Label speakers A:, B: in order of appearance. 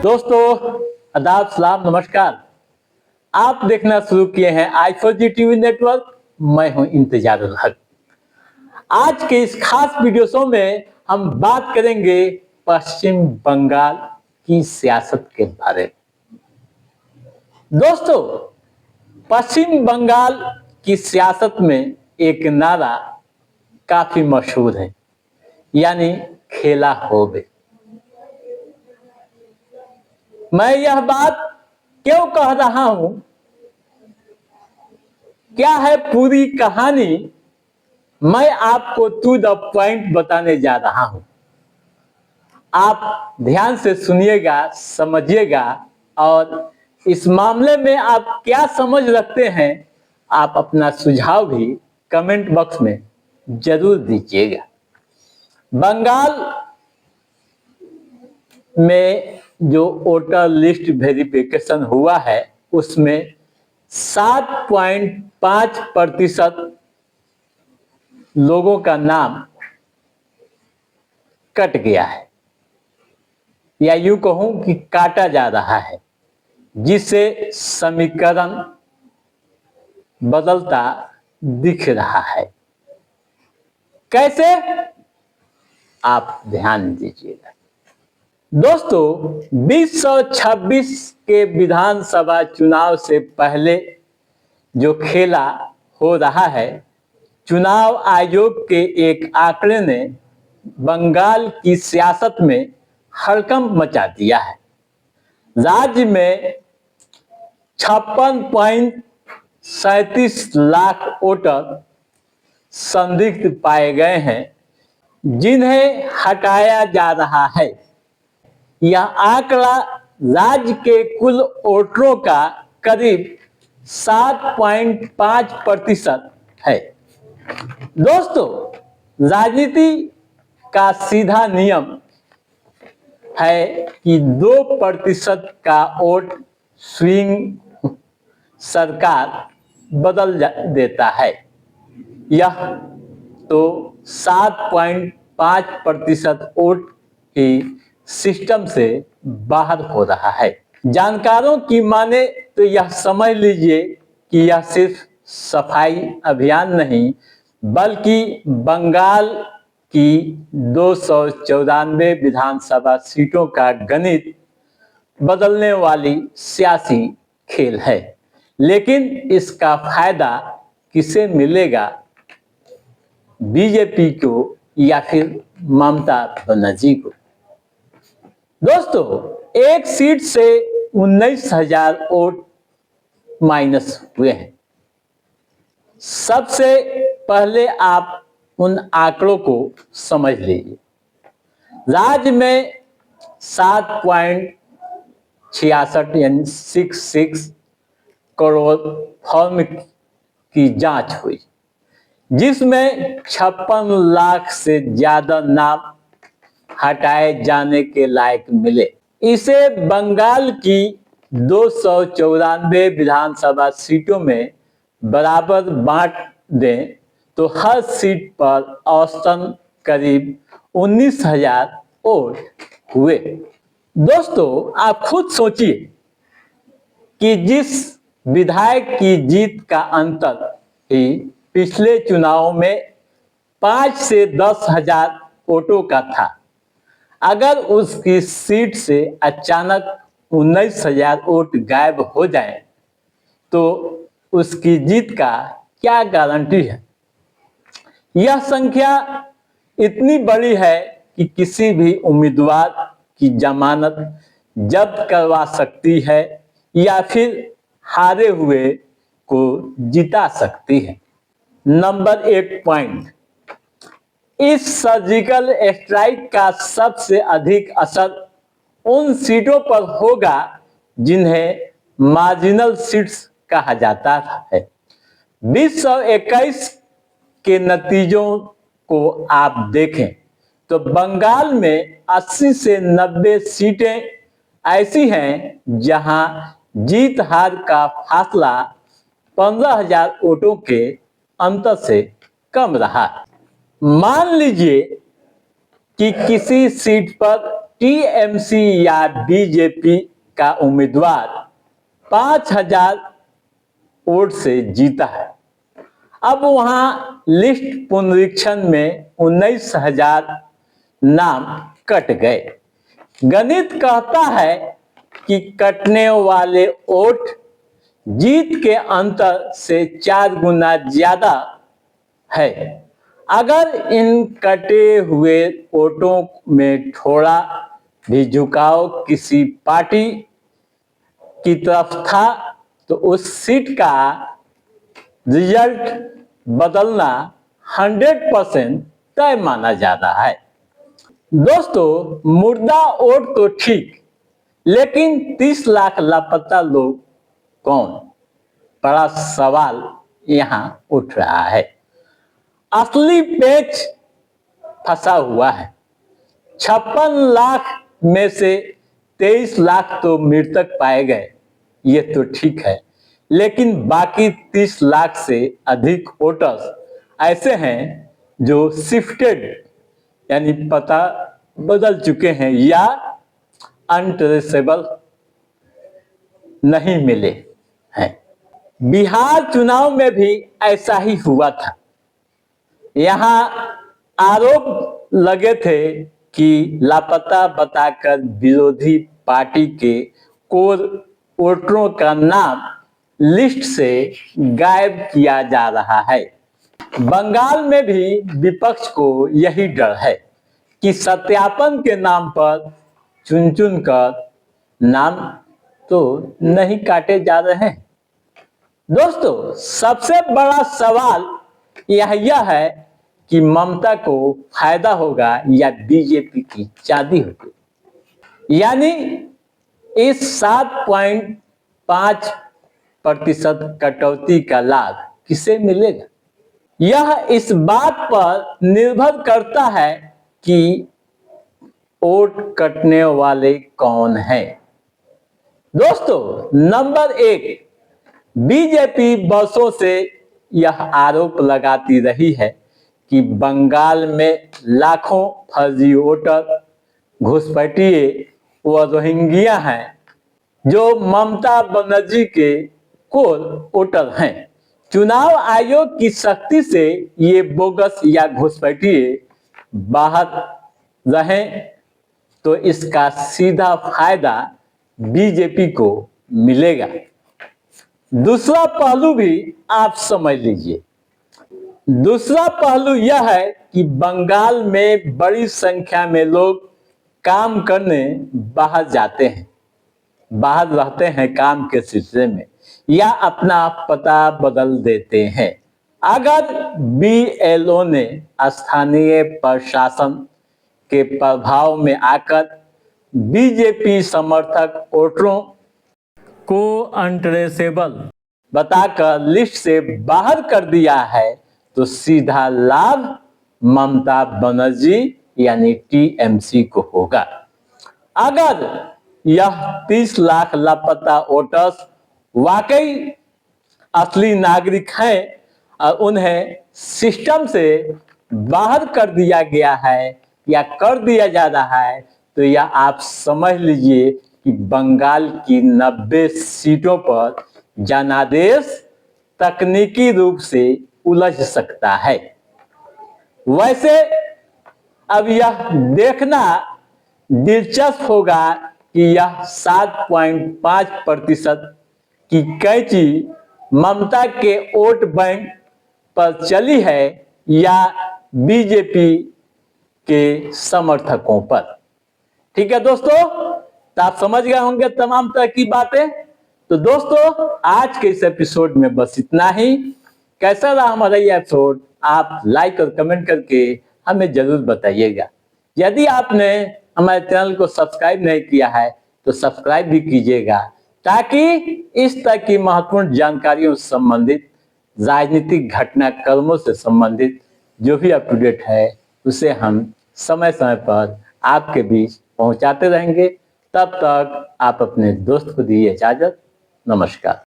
A: दोस्तों आदाब सलाम नमस्कार। आप देखना शुरू किए हैं आई4जी टीवी नेटवर्क। मैं हूं इंतजारुल हक। आज के इस खास वीडियो शो में हम बात करेंगे पश्चिम बंगाल की सियासत के बारे में। दोस्तों पश्चिम बंगाल की सियासत में एक नारा काफी मशहूर है, यानी खेला होबे। मैं यह बात क्यों कह रहा हूं, क्या है पूरी कहानी, मैं आपको टू द पॉइंट बताने जा रहा हूं। आप ध्यान से सुनिएगा, समझिएगा और इस मामले में आप क्या समझ रखते हैं, आप अपना सुझाव भी कमेंट बॉक्स में जरूर दीजिएगा। बंगाल में जो वोटर लिस्ट वेरिफिकेशन हुआ है उसमें 7.5% लोगों का नाम कट गया है, या यूं कहूं कि काटा जा रहा है, जिससे समीकरण बदलता दिख रहा है। कैसे, आप ध्यान दीजिएगा। दोस्तों 2026 के विधानसभा चुनाव से पहले जो खेला हो रहा है, चुनाव आयोग के एक आंकड़े ने बंगाल की सियासत में हड़कंप मचा दिया है। राज्य में 56.37 लाख वोटर संदिग्ध पाए गए हैं, जिन्हें हटाया जा रहा है। यह आंकड़ा राज्य के कुल वोटरों का करीब 7.5% है। दोस्तों राजनीति का सीधा नियम है कि 2% का वोट स्विंग सरकार बदल देता है। यह तो 7.5% वोट की सिस्टम से बाहर हो रहा है। जानकारों की माने तो यह समझ लीजिए कि यह सिर्फ सफाई अभियान नहीं, बल्कि बंगाल की 294 विधानसभा सीटों का गणित बदलने वाली सियासी खेल है। लेकिन इसका फायदा किसे मिलेगा, बीजेपी को या फिर ममता बनर्जी को? दोस्तों एक सीट से 19,000 वोट माइनस हुए हैं। सबसे पहले आप उन आंकड़ों को समझ लीजिए। राज्य में 7.66 यानी 66 करोड़ फॉर्म की जांच हुई, जिसमें 56 लाख से ज्यादा नाम हटाए जाने के लायक मिले। इसे बंगाल की 294 विधानसभा सीटों में बराबर बांट दें तो हर सीट पर औसतन करीब 19,000 वोट हुए। दोस्तों आप खुद सोचिए कि जिस विधायक की जीत का अंतर ही पिछले चुनाव में 5 से 10,000 वोटों का था, अगर उसकी सीट से अचानक 19,000 वोट गायब हो जाए तो उसकी जीत का क्या गारंटी है? यह संख्या इतनी बड़ी है कि किसी भी उम्मीदवार की जमानत जब्त करवा सकती है या फिर हारे हुए को जिता सकती है। नंबर 1 पॉइंट, इस सर्जिकल स्ट्राइक का सबसे अधिक असर उन सीटों पर होगा जिन्हें मार्जिनल सीट्स कहा जाता है। 2021 के नतीजों को आप देखें तो बंगाल में 80 से 90 सीटें ऐसी हैं जहां जीत हार का फासला 15,000 वोटों के अंतर से कम रहा। मान लीजिए कि किसी सीट पर टीएमसी या बीजेपी का उम्मीदवार 5,000 वोट से जीता है। अब वहां लिस्ट पुनरीक्षण में 19,000 नाम कट गए। गणित कहता है कि कटने वाले वोट जीत के अंतर से 4 गुना ज्यादा है। अगर इन कटे हुए वोटों में थोड़ा भी झुकाव किसी पार्टी की तरफ था तो उस सीट का रिजल्ट बदलना 100% तय माना जाता है। दोस्तों, मुर्दा वोट तो ठीक, लेकिन 30 लाख लापता लोग कौन? बड़ा सवाल यहां उठ रहा है। असली पेच फंसा हुआ है। 56 लाख में से 23 लाख तो मृतक पाए गए, ये तो ठीक है, लेकिन बाकी 30 लाख से अधिक वोटर्स ऐसे हैं जो शिफ्टेड यानी पता बदल चुके हैं या अनट्रेसेबल नहीं मिले हैं। बिहार चुनाव में भी ऐसा ही हुआ था। यहां आरोप लगे थे कि लापता बताकर विरोधी पार्टी के कोर वोटरों का नाम लिस्ट से गायब किया जा रहा है। बंगाल में भी विपक्ष को यही डर है कि सत्यापन के नाम पर चुन चुन कर नाम तो नहीं काटे जा रहे हैं। दोस्तों, सबसे बड़ा सवाल यह है कि ममता को फायदा होगा या बीजेपी की चांदी होगी। यानी इस 7.5% कटौती का लाभ किसे मिलेगा? यह इस बात पर निर्भर करता है कि वोट कटने वाले कौन हैं। दोस्तों, नंबर 1, बीजेपी वर्षों से यह आरोप लगाती रही है कि बंगाल में लाखों फर्जी वोटर घुसपैठिए व रोहिंग्या हैं जो ममता बनर्जी के कोर वोटर हैं। चुनाव आयोग की सख्ती से ये बोगस या घुसपैठिए बाहर रहे तो इसका सीधा फायदा बीजेपी को मिलेगा। दूसरा पहलू भी आप समझ लीजिए। दूसरा पहलू यह है कि बंगाल में बड़ी संख्या में लोग काम करने बाहर जाते हैं, बाहर रहते हैं काम के सिलसिले में या अपना पता बदल देते हैं। अगर बीएलओ ने स्थानीय प्रशासन के प्रभाव में आकर बीजेपी समर्थक वोटरों को अनट्रेसेबल बताकर लिस्ट से बाहर कर दिया है तो सीधा लाभ ममता बनर्जी यानी टीएमसी को होगा। अगर यह 30 लाख लापता वोटर्स वाकई असली नागरिक हैं और उन्हें सिस्टम से बाहर कर दिया गया है या कर दिया जा रहा है तो यह आप समझ लीजिए कि बंगाल की 90 सीटों पर जनादेश तकनीकी रूप से उलझ सकता है। वैसे अब यह देखना दिलचस्प होगा कि यह 7.5% की कैंची ममता के वोट बैंक पर चली है या बीजेपी के समर्थकों पर। ठीक है दोस्तों, तो आप समझ गए होंगे तमाम तरह की बातें। तो दोस्तों, आज के इस एपिसोड में बस इतना ही। कैसा रहा हमारा ये एपिसोड आप लाइक और कमेंट करके हमें जरूर बताइएगा। यदि आपने हमारे चैनल को सब्सक्राइब नहीं किया है तो सब्सक्राइब भी कीजिएगा ताकि इस तरह की महत्वपूर्ण जानकारियों से संबंधित, राजनीतिक घटनाक्रमों से संबंधित जो भी अप टू डेट है उसे हम समय समय पर आपके बीच पहुंचाते रहेंगे। तब तक आप अपने दोस्त को दीजिए इजाजत। नमस्कार।